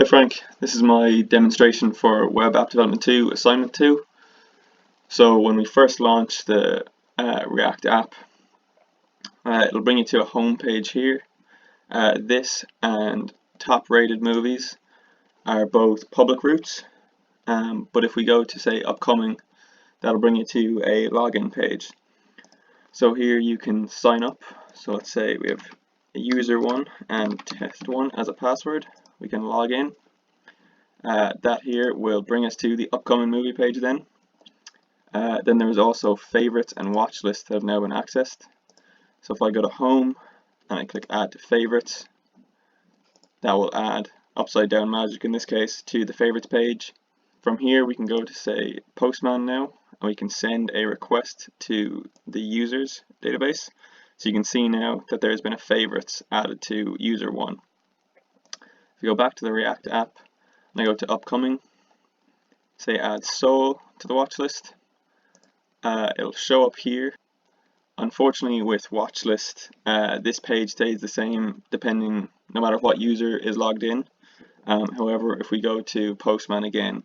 Hi Frank, this is my demonstration for Web App Development 2 Assignment 2. So when we first launch the React app, it'll bring you to a home page here. This and top rated movies are both public routes, but if we go to say upcoming, that'll bring you to a login page. So here you can sign up. So let's say we have user1 and test1 as a password. We can log in. That here will bring us to the upcoming movie page then. Then there's also favorites and watch lists that have now been accessed. So if I go to home and I click add to favorites, that will add upside down magic in this case to the favorites page. From here we can go to say Postman now, and we can send a request to the users database. So you can see now that there's been a favorites added to user1. If you go back to the React app and I go to upcoming, say add Soul to the watch list, it'll show up here. Unfortunately with watch list, this page stays the same depending no matter what user is logged in. However, if we go to Postman again,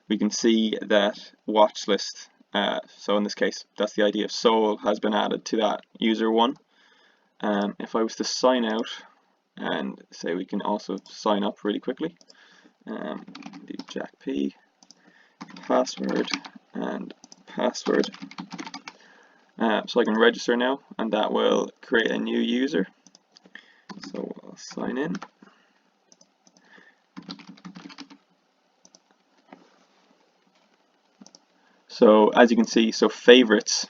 we can see that watch list, so in this case that's the ID of Soul, has been added to that user1. If I was to sign out and say we can also sign up really quickly, do Jack P, password and password. So I can register now, and that will create a new user. So I'll sign in. So as you can see, so favorites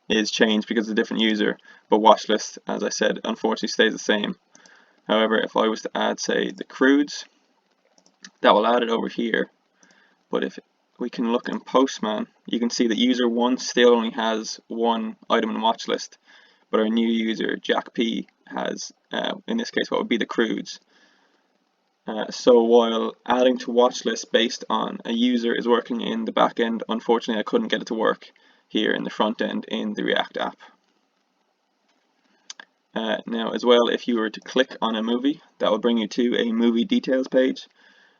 is changed because it's a different user, but watch list, as I said, unfortunately stays the same. However, if I was to add, say, the crudes, that will add it over here. But if we can look in Postman, you can see that user 1 still only has one item in the watch list, but our new user, Jack P, has, in this case, what would be the crudes. So while adding to watch list based on a user is working in the back end, unfortunately I couldn't get it to work here in the front end in the React app. Now as well, if you were to click on a movie, that will bring you to a movie details page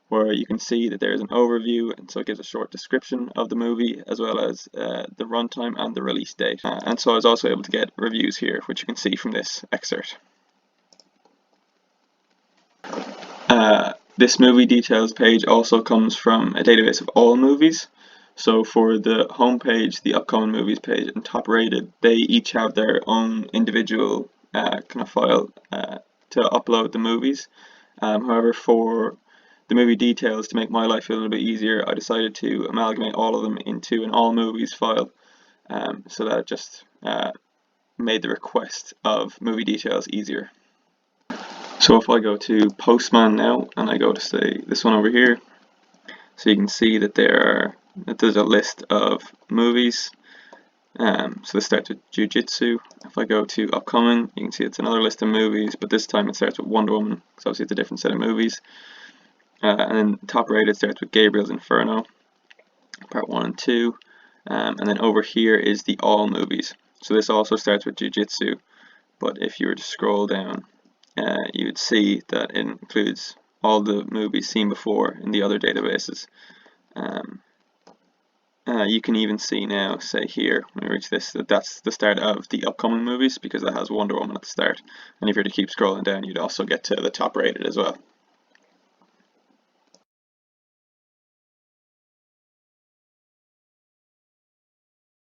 where you can see that there is an overview, and so it gives a short description of the movie as well as the runtime and the release date. And so I was also able to get reviews here, which you can see from this excerpt. This movie details page also comes from a database of all movies. So for the home page, the upcoming movies page, and top rated, they each have their own individual kind of file to upload the movies. However, for the movie details, to make my life a little bit easier, I decided to amalgamate all of them into an all movies file, so that it just made the request of movie details easier. So if I go to Postman now and I go to say this one over here, so you can see that there's a list of movies. So this starts with Jiu-Jitsu. If I go to upcoming, you can see it's another list of movies, but this time it starts with Wonder Woman, because obviously it's a different set of movies. And then top rated starts with Gabriel's Inferno, part 1 and 2. And then over here is the all movies. So this also starts with Jiu-Jitsu, but if you were to scroll down, you would see that it includes all the movies seen before in the other databases. You can even see now, say here, when we reach this, that's the start of the upcoming movies because it has Wonder Woman at the start. And if you were to keep scrolling down, you'd also get to the top rated as well.